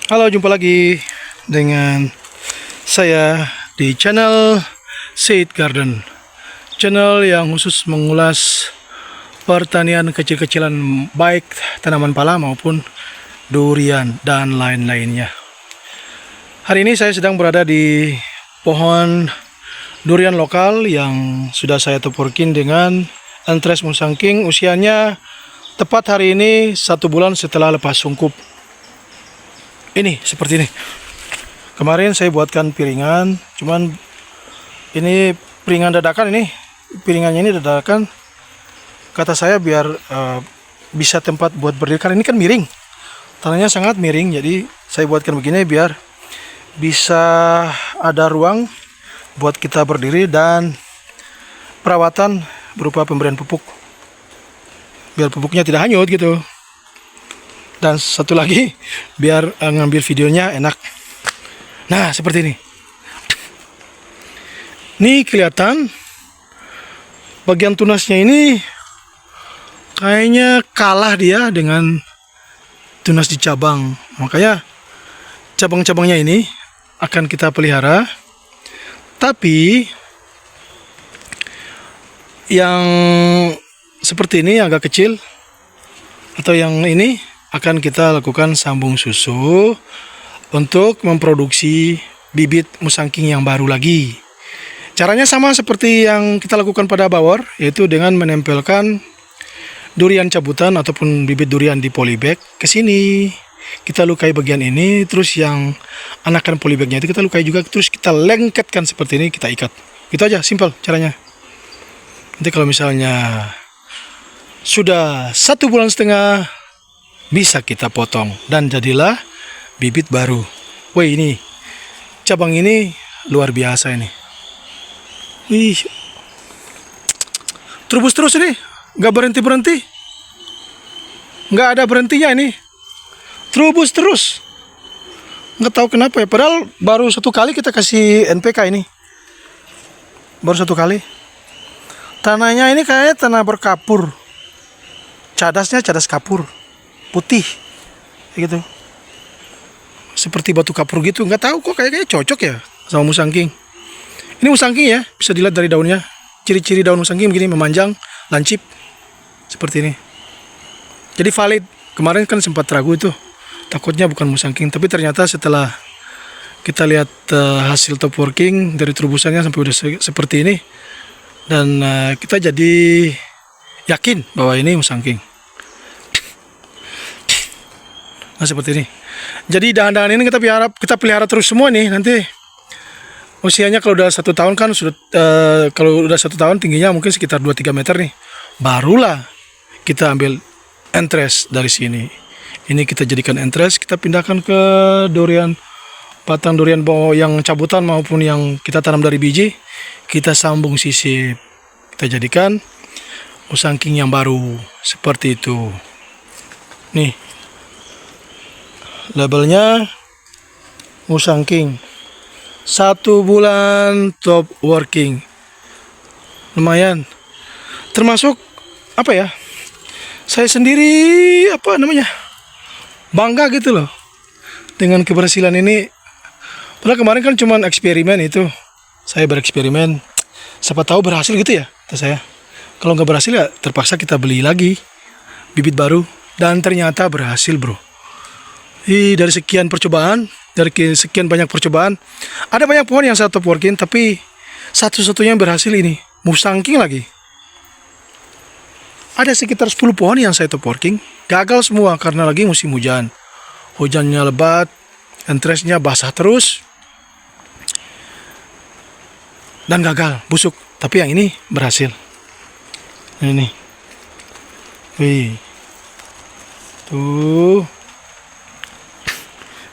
Halo, jumpa lagi dengan saya di channel Seed Garden. Channel yang khusus mengulas pertanian kecil-kecilan, baik tanaman pala maupun durian dan lain-lainnya. Hari ini saya sedang berada di pohon durian lokal yang sudah saya tuburkin dengan Antres Musangking. Usianya tepat hari ini 1 bulan setelah lepas sungkup. Ini seperti ini. Kemarin saya buatkan piringan, cuman ini piringan dadakan ini. Piringannya ini dadakan. Kata saya biar bisa tempat buat berdiri, karena ini kan miring. Tanahnya sangat miring, jadi saya buatkan begini biar bisa ada ruang buat kita berdiri dan perawatan berupa pemberian pupuk. Biar pupuknya tidak hanyut gitu. Dan satu lagi, biar ngambil videonya enak. Nah, seperti ini. Ini kelihatan bagian tunasnya ini kayaknya kalah dia dengan tunas di cabang. Makanya cabang-cabangnya ini akan kita pelihara. Tapi yang seperti ini agak kecil, atau yang ini akan kita lakukan sambung susu untuk memproduksi bibit musangking yang baru lagi. Caranya sama seperti yang kita lakukan pada bawor, yaitu dengan menempelkan durian cabutan ataupun bibit durian di polybag ke sini. Kita lukai bagian ini, terus yang anakan polybagnya itu kita lukai juga, terus kita lengketkan seperti ini, kita ikat. Gitu aja, simple caranya. Nanti kalau misalnya sudah 1,5 bulan, bisa kita potong dan jadilah bibit baru. Wih, ini cabang ini luar biasa ini. Wih, terus ini, nggak berhenti, nggak ada berhentinya ini, terus. Nggak tahu kenapa ya. Padahal baru 1 kali kita kasih NPK ini, baru 1 kali. Tanahnya ini kayaknya tanah berkapur, cadasnya cadas kapur putih gitu, seperti batu kapur gitu. Nggak tahu kok, kayaknya cocok ya sama musangking. Ini musangking ya, bisa dilihat dari daunnya. Ciri-ciri daun musangking begini, memanjang, lancip seperti ini. Jadi valid. Kemarin kan sempat ragu itu, takutnya bukan musangking, tapi ternyata setelah kita lihat hasil top working dari terubusannya sampai udah seperti ini, dan kita jadi yakin bahwa ini musangking. Nah, seperti ini. Jadi dahan-dahan ini kita pelihara terus semua nih. Nanti usianya kalau udah 1 tahun kan sudah, kalau udah 1 tahun tingginya mungkin sekitar 2-3 meter nih, barulah kita ambil entres dari sini. Ini kita jadikan entres, kita pindahkan ke durian, batang durian yang cabutan maupun yang kita tanam dari biji, kita sambung sisip, kita jadikan musangking yang baru seperti itu. Nih, labelnya musangking 1 bulan top working. Lumayan. Termasuk apa ya, saya sendiri bangga gitu loh dengan keberhasilan ini. Padahal kemarin kan cuma eksperimen itu. Saya bereksperimen, siapa tahu berhasil gitu ya, kata saya. Kalau nggak berhasil ya terpaksa kita beli lagi bibit baru. Dan ternyata berhasil, bro. Dari sekian percobaan, dari sekian banyak percobaan, ada banyak pohon yang saya top working, tapi satu-satunya yang berhasil ini musangking lagi. Ada sekitar 10 pohon yang saya top working, gagal semua karena lagi musim hujan. Hujannya lebat, entresnya basah terus, dan gagal, busuk. Tapi yang ini berhasil. Ini, wih, tuh.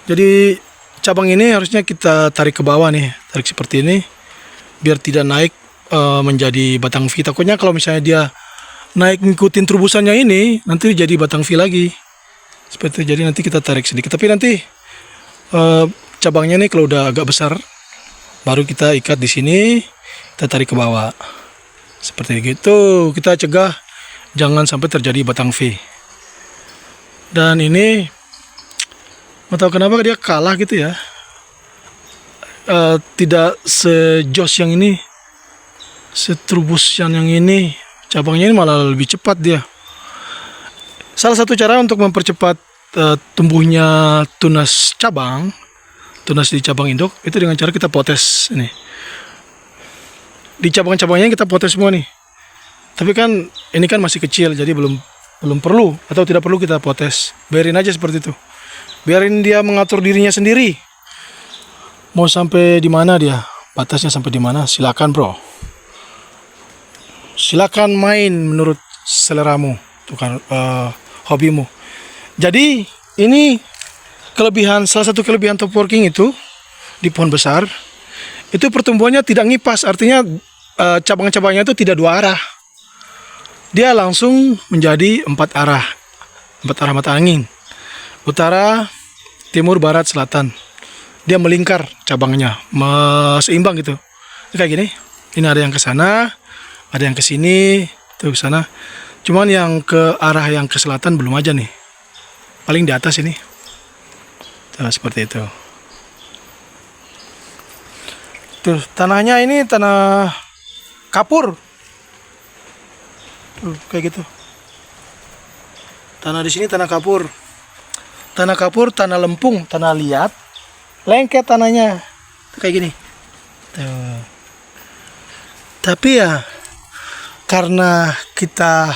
Jadi cabang ini harusnya kita tarik ke bawah nih, tarik seperti ini, biar tidak naik menjadi batang V. Takutnya kalau misalnya dia naik ngikutin terubusannya ini, nanti jadi batang V lagi. Seperti itu. Jadi nanti kita tarik sedikit. Tapi nanti cabangnya nih kalau udah agak besar, baru kita ikat di sini, kita tarik ke bawah. Seperti gitu. Kita cegah jangan sampai terjadi batang V. Dan ini Nggak tahu kenapa dia kalah gitu ya. Tidak sejos yang ini, setrubus yang ini. Cabangnya ini malah lebih cepat dia. Salah satu cara untuk mempercepat tumbuhnya tunas cabang, tunas di cabang induk, itu dengan cara kita potes ini. Di cabang-cabangnya kita potes semua nih. Tapi kan ini kan masih kecil, jadi belum perlu atau tidak perlu kita potes. Biarin aja seperti itu. Biarin dia mengatur dirinya sendiri. Mau sampai di mana dia? Batasnya sampai di mana? Silakan, bro. Silakan main menurut seleramu, hobimu. Jadi ini salah satu kelebihan top working itu di pohon besar itu pertumbuhannya tidak ngipas, artinya cabang-cabangnya itu tidak dua arah. Dia langsung menjadi empat arah mata angin, utara, timur, barat, selatan. Dia melingkar cabangnya, seimbang gitu. Kayak gini. Ini ada yang ke sana, ada yang ke sini, tuh ke sana. Cuman yang ke arah yang ke selatan belum aja nih. Paling di atas ini. Tuh, seperti itu. Tuh, tanahnya ini tanah kapur. Tuh, kayak gitu. Tanah di sini tanah kapur. Tanah kapur, tanah lempung, tanah liat. Lengket tanahnya. Tuh, kayak gini. Tuh. Tapi ya karena kita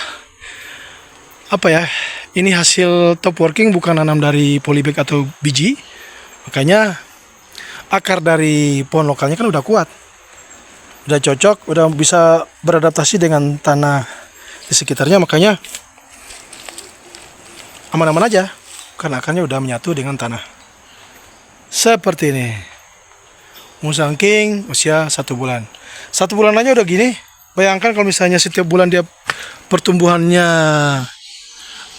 ini hasil top working, bukan nanam dari polybag atau biji, makanya akar dari pohon lokalnya kan udah kuat, udah cocok, udah bisa beradaptasi dengan tanah di sekitarnya, makanya aman-aman aja karena akarnya udah menyatu dengan tanah. Seperti ini. Musang King usia 1 bulan. 1 bulan aja udah gini. Bayangkan kalau misalnya setiap bulan dia pertumbuhannya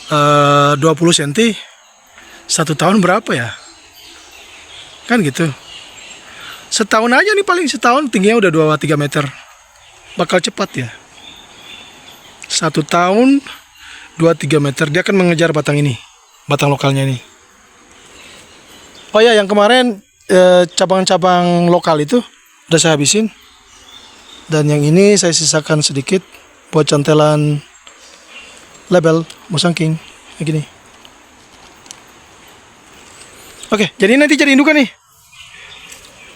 20 cm, 1 tahun berapa ya? Kan gitu. Setahun aja nih, paling setahun tingginya udah 2-3 meter. Bakal cepat ya. 1 tahun 2-3 meter dia akan mengejar batang ini, batang lokalnya ini. Oh ya, yang kemarin cabang-cabang lokal itu udah saya habisin. Dan yang ini saya sisakan sedikit buat cantelan label Musang King kayak gini. Oke, jadi nanti jadi indukan nih.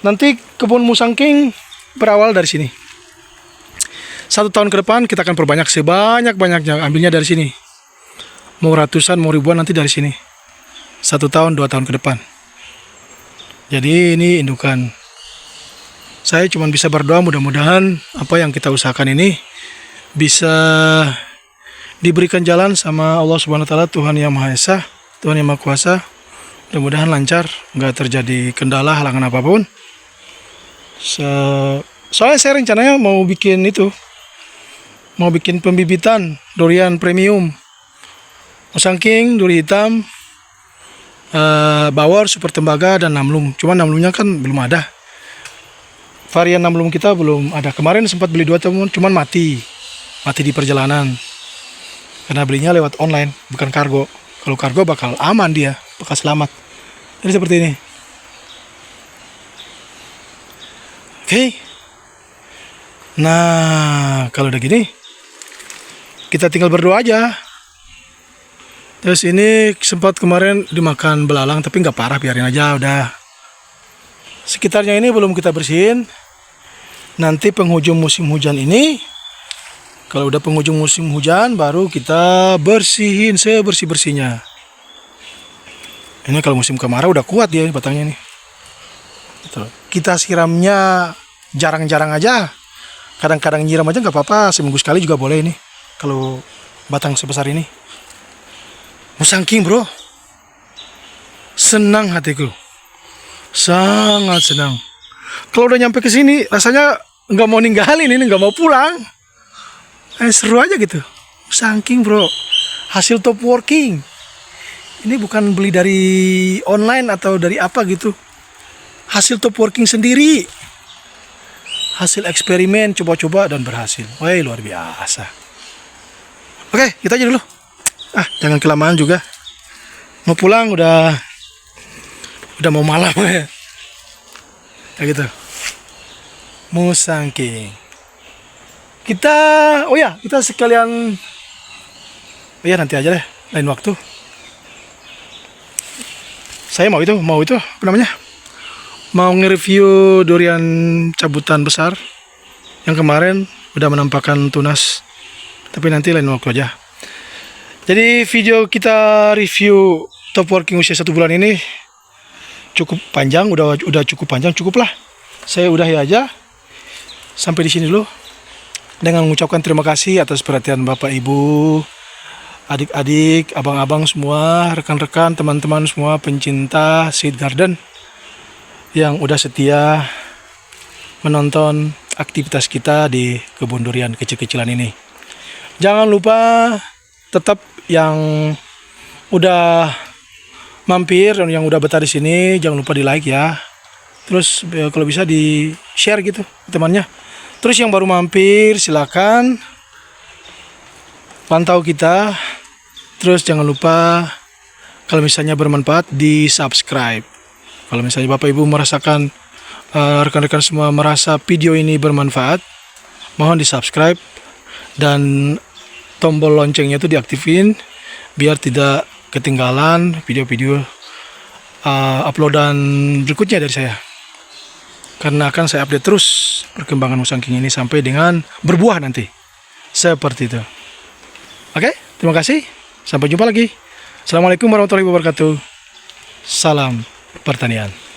Nanti kebun Musang King berawal dari sini. 1 tahun ke depan kita akan perbanyak sebanyak-banyaknya, ambilnya dari sini. Mau ratusan, mau ribuan nanti dari sini. 1 tahun, 2 tahun ke depan. Jadi ini indukan. Saya cuma bisa berdoa mudah-mudahan apa yang kita usahakan ini bisa diberikan jalan sama Allah Subhanahu wa taala, Tuhan yang Maha Esa, Tuhan yang Maha Kuasa. Mudah-mudahan lancar, nggak terjadi kendala, halangan apapun. Soalnya saya rencananya mau bikin pembibitan durian premium, Musang King, duri hitam, bawor, super tembaga, dan namlum. Cuman namlumnya kan belum ada. Varian namlum kita belum ada. Kemarin sempat beli 2 temuan, cuman mati di perjalanan. Karena belinya lewat online, bukan kargo. Kalau kargo bakal aman dia, bakal selamat. Jadi seperti ini. Oke. Nah, kalau udah gini, kita tinggal berdoa aja. Terus ini sempat kemarin dimakan belalang, tapi nggak parah, biarin aja udah. Sekitarnya ini belum kita bersihin. Nanti penghujung musim hujan ini, kalau udah penghujung musim hujan baru kita bersihin sebersih-bersihnya. Ini kalau musim kemarau udah kuat dia batangnya nih. Kita siramnya jarang-jarang aja. Kadang-kadang nyiram aja nggak apa-apa, seminggu sekali juga boleh ini. Kalau batang sebesar ini. Musang King, bro. Senang hatiku. Sangat senang. Kalau udah nyampe ke sini rasanya nggak mau ninggalin ini, nggak mau pulang. Seru aja gitu. Musang King, bro. Hasil top working. Ini bukan beli dari online atau dari apa gitu. Hasil top working sendiri. Hasil eksperimen, coba-coba dan berhasil. Wah, luar biasa. Oke, kita aja dulu. Jangan kelamaan juga. Mau pulang udah Udah mau malam ya. Kayak gitu. Musangking. Kita, oh ya, kita sekalian, oh ya nanti aja deh, lain waktu. Saya mau itu, apa namanya? Mau nge-review durian cabutan besar yang kemarin udah menampakkan tunas. Tapi nanti lain waktu aja. Jadi video kita review top working usia 1 bulan ini cukup panjang, udah cukup panjang, cukup lah. Saya udahi aja. Sampai di sini dulu. Dengan mengucapkan terima kasih atas perhatian Bapak Ibu, adik-adik, abang-abang semua, rekan-rekan, teman-teman semua pencinta Seed Garden yang udah setia menonton aktivitas kita di kebun durian kecil-kecilan ini. Jangan lupa tetap yang udah mampir dan yang udah betah di sini jangan lupa di like ya. Terus kalau bisa di share gitu temannya. Terus yang baru mampir silakan pantau kita. Terus jangan lupa kalau misalnya bermanfaat di subscribe. Kalau misalnya Bapak Ibu merasakan rekan-rekan semua merasa video ini bermanfaat, mohon di subscribe dan tombol loncengnya itu diaktifin biar tidak ketinggalan video-video uploadan berikutnya dari saya. Karena akan saya update terus perkembangan musangking ini sampai dengan berbuah nanti. Seperti itu. Oke, terima kasih. Sampai jumpa lagi. Assalamualaikum warahmatullahi wabarakatuh. Salam pertanian.